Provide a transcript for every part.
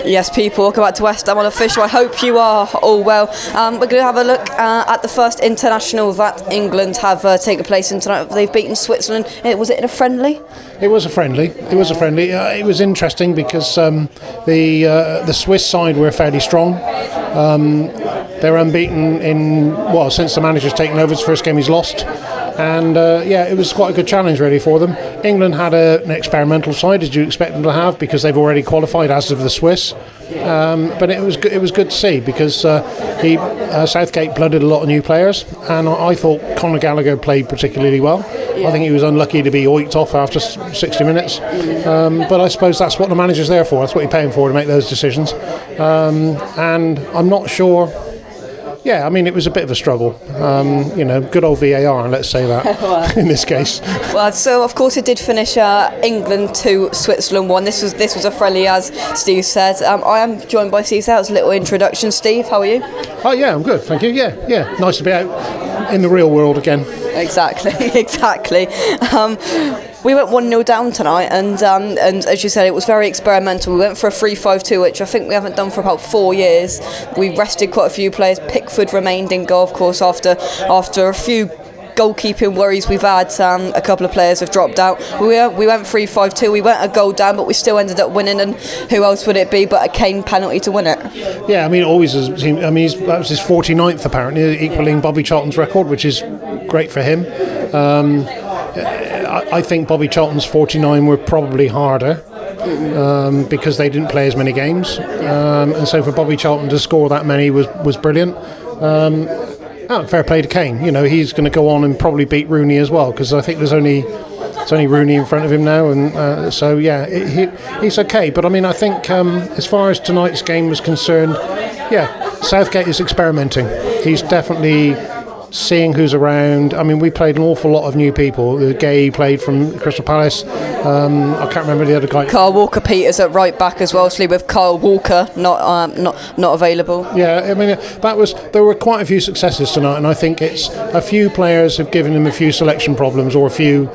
Yes, people, welcome back to West Ham Unofficial. I hope you are all well. We're going to have a look at the first international that England have taken place in tonight. They've beaten Switzerland. Was it in a friendly? It was a friendly. It was interesting because the Swiss side were fairly strong. They're unbeaten since the manager's taken over. His first game he's lost. And it was quite a good challenge really for them. England had an experimental side, as you expect them to have, because they've already qualified, as of the Swiss. But it was good to see because Southgate blooded a lot of new players, and I thought Conor Gallagher played particularly well. Yeah. I think he was unlucky to be oiked off after 60 minutes. But I suppose that's what the manager's there for. That's what you're paying for, to make those decisions. And I'm not sure. Yeah, I mean, it was a bit of a struggle. Good old VAR, let's say that, in this case. Well, so, of course, it did finish England 2, Switzerland 1. This was a friendly, as Steve said. I am joined by Steve. That was a little introduction. Steve, how are you? Oh, yeah, I'm good, thank you. Yeah. Nice to be out in the real world again. Exactly. We went 1-0 down tonight, and as you said, it was very experimental. We went for a 3-5-2, which I think we haven't done for about 4 years. We rested quite a few players. Pickford remained in goal, of course, after a few goalkeeping worries we've had. A couple of players have dropped out. We went 3-5-2. We went a goal down, but we still ended up winning. And who else would it be but a Kane penalty to win it? Yeah, I mean, always. That was his 49th apparently, equaling Bobby Charlton's record, which is great for him. I think Bobby Charlton's 49 were probably harder because they didn't play as many games, and so for Bobby Charlton to score that many was brilliant. Fair play to Kane. He's going to go on and probably beat Rooney as well, because I think there's only Rooney in front of him now, and he's okay. But I mean, I think as far as tonight's game was concerned, Southgate is experimenting. He's definitely seeing who's around. I mean, we played an awful lot of new people. Gay played from Crystal Palace. I can't remember the other guy. Kyle Walker-Peters at right back as well, actually, with Kyle Walker not available. Yeah, I mean, there were quite a few successes tonight, and I think it's a few players have given him a few selection problems, or a few,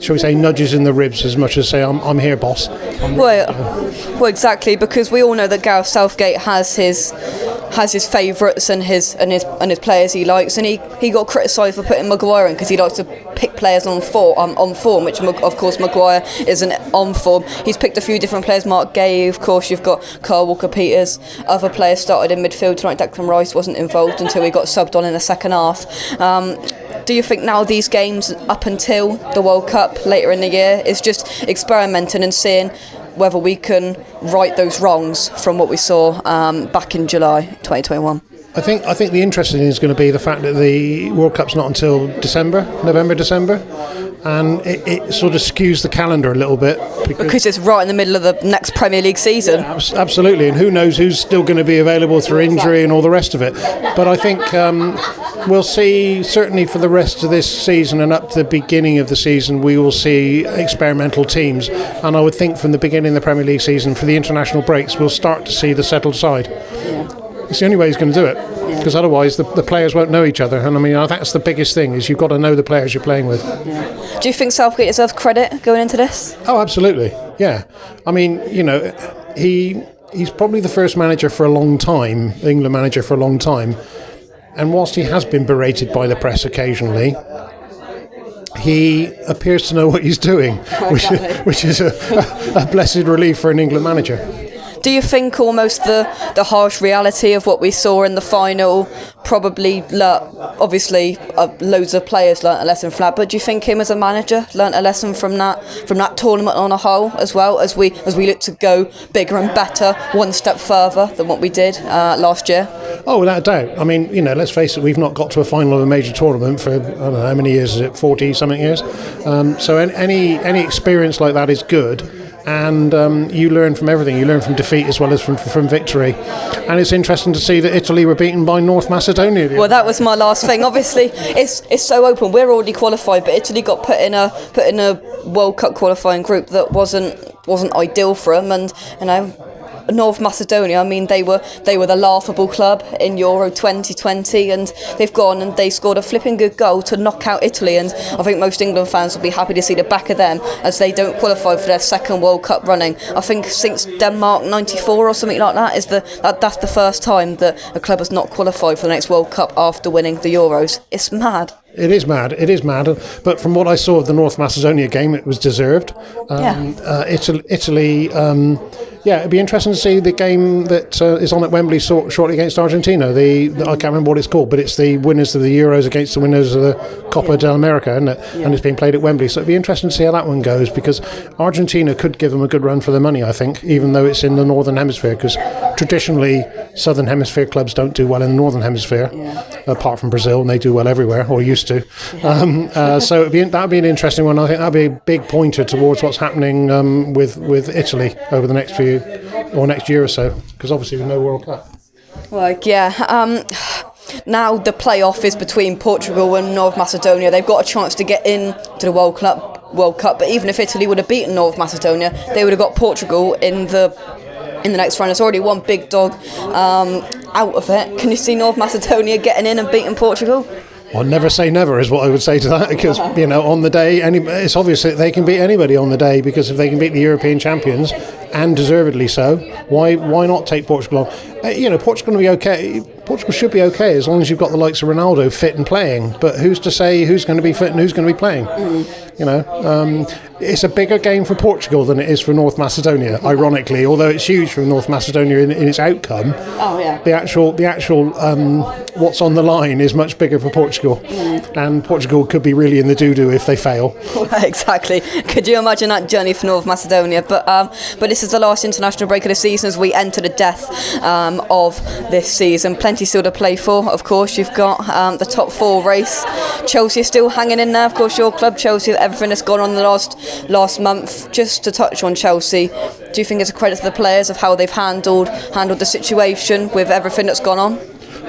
shall we say, nudges in the ribs, as much as say, I'm here, boss. Well, exactly, because we all know that Gareth Southgate has his favourites and his players he likes, and he got criticised for putting Maguire in because he likes to pick players on form, which of course Maguire isn't on form. He's picked a few different players. Mark Gay, of course, you've got Kyle Walker-Peters. Other players started in midfield tonight. Declan Rice wasn't involved until he got subbed on in the second half. Do you think now these games up until the World Cup later in the year is just experimenting and seeing whether we can right those wrongs from what we saw back in July 2021? I think the interesting thing is going to be the fact that the World Cup's not until November, December, and it sort of skews the calendar a little bit because it's right in the middle of the next Premier League season. Yeah, absolutely, and who knows who's still going to be available through injury and all the rest of it. But I think we'll see, certainly for the rest of this season and up to the beginning of the season, we will see experimental teams, and I would think from the beginning of the Premier League season, for the international breaks, we'll start to see the settled side. It's the only way he's going to do it, because otherwise the players won't know each other, and I mean, that's the biggest thing, is you've got to know the players you're playing with. Do you think Southgate deserves credit going into this? Oh, absolutely, yeah. I mean, he's probably the first manager for a long time, England manager for a long time, and whilst he has been berated by the press occasionally, he appears to know what he's doing, which is a blessed relief for an England manager. Do you think almost the harsh reality of what we saw in the final probably obviously loads of players learnt a lesson from that, but do you think him as a manager learnt a lesson from that tournament on a whole, as well as we look to go bigger and better, one step further than what we did last year? Oh, without a doubt. I mean, let's face it, we've not got to a final of a major tournament for, I don't know, how many years is it, 40-something years? So any experience like that is good. And you learn from everything. You learn from defeat as well as from victory. And it's interesting to see that Italy were beaten by North Macedonia. Well, that was my last thing. Obviously, it's so open. We're already qualified, but Italy got put in a World Cup qualifying group that wasn't ideal for them. And North Macedonia, I mean, they were the laughable club in Euro 2020, and they've gone and they scored a flipping good goal to knock out Italy, and I think most England fans will be happy to see the back of them, as they don't qualify for their second World Cup running. I think since Denmark '94 or something like that that's the first time that a club has not qualified for the next World Cup after winning the Euros. It's mad. It is mad. But from what I saw of the North Macedonia game, it was deserved. Italy. It'd be interesting to see the game that is on at Wembley shortly against Argentina. I can't remember what it's called, but it's the winners of the Euros against the winners of the Copa del America, isn't it? Yeah. And it's being played at Wembley. So it'd be interesting to see how that one goes, because Argentina could give them a good run for their money, I think, even though it's in the Northern Hemisphere, because traditionally Southern Hemisphere clubs don't do well in the Northern Hemisphere, apart from Brazil, and they do well everywhere, or used to. Yeah. So that'd be an interesting one. I think that'd be a big pointer towards what's happening with Italy over the next year or so, because obviously with no World Cup. Now the playoff is between Portugal and North Macedonia. They've got a chance to get in to the World Cup, but even if Italy would have beaten North Macedonia, they would have got Portugal in the next round. It's already one big dog out of it. Can you see North Macedonia getting in and beating Portugal? Well, never say never is what I would say to that, because on the day, it's obvious that they can beat anybody on the day, because if they can beat the European champions, and deservedly so, why not take Portugal on? Portugal will be okay. Portugal should be okay as long as you've got the likes of Ronaldo fit and playing. But who's to say who's going to be fit and who's going to be playing? It's a bigger game for Portugal than it is for North Macedonia, ironically. Although it's huge for North Macedonia in its outcome, the actual what's on the line is much bigger for Portugal, and Portugal could be really in the doo-doo if they fail. Exactly. Could you imagine that journey for North Macedonia? But this is the last international break of the season as we enter the death of this season. Plenty still to play for. Of course, you've got the top four race. Chelsea is still hanging in there. Of course, your club, Chelsea, everything that's gone on the last month. Just to touch on Chelsea, do you think it's a credit to the players of how they've handled the situation with everything that's gone on?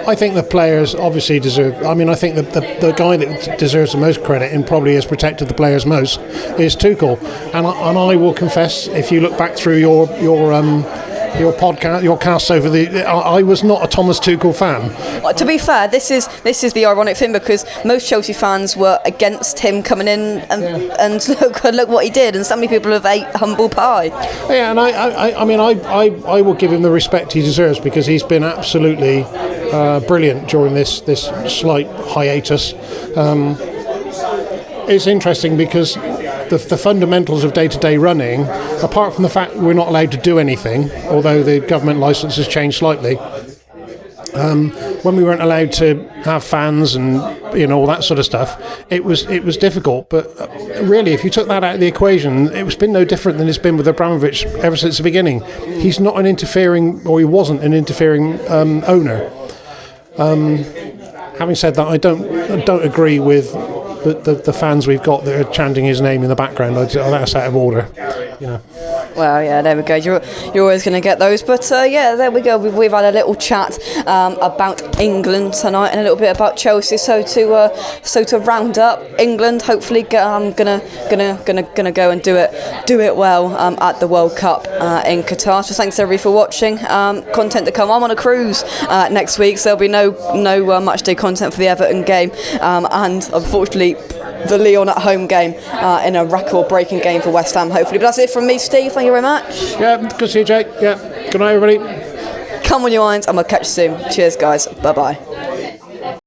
I think the players obviously deserve. I mean, I think the guy that deserves the most credit and probably has protected the players most is Tuchel. And I will confess, if you look back through your podcast, your cast over I was not a Thomas Tuchel fan. Well, to be fair, this is the ironic thing, because most Chelsea fans were against him coming in and look what he did, and so many people have ate humble pie. Yeah, and I will give him the respect he deserves, because he's been absolutely brilliant during this slight hiatus. It's interesting because the fundamentals of day-to-day running, apart from the fact we're not allowed to do anything, although the government licence has changed slightly, when we weren't allowed to have fans and all that sort of stuff, it was difficult. But really, if you took that out of the equation, it's been no different than it's been with Abramovich ever since the beginning. He's not an interfering, or he wasn't an interfering owner. Having said that, I don't agree with the fans we've got that are chanting his name in the background. That's out of order. Well, yeah, there we go. You're always going to get those. But there we go. We've had a little chat about England tonight and a little bit about Chelsea. So to round up, England hopefully gonna go and do it well at the World Cup in Qatar. So thanks everybody for watching. Content to come. I'm on a cruise next week, so there'll be no match day content for the Everton game, and unfortunately the Lyon at home game in a record-breaking game for West Ham, hopefully. But that's it from me, Steve. Thank you very much. Yeah, good to see you, Jake. Yeah, good night, everybody. Come on, your irons, and we'll catch you soon. Cheers, guys. Bye-bye.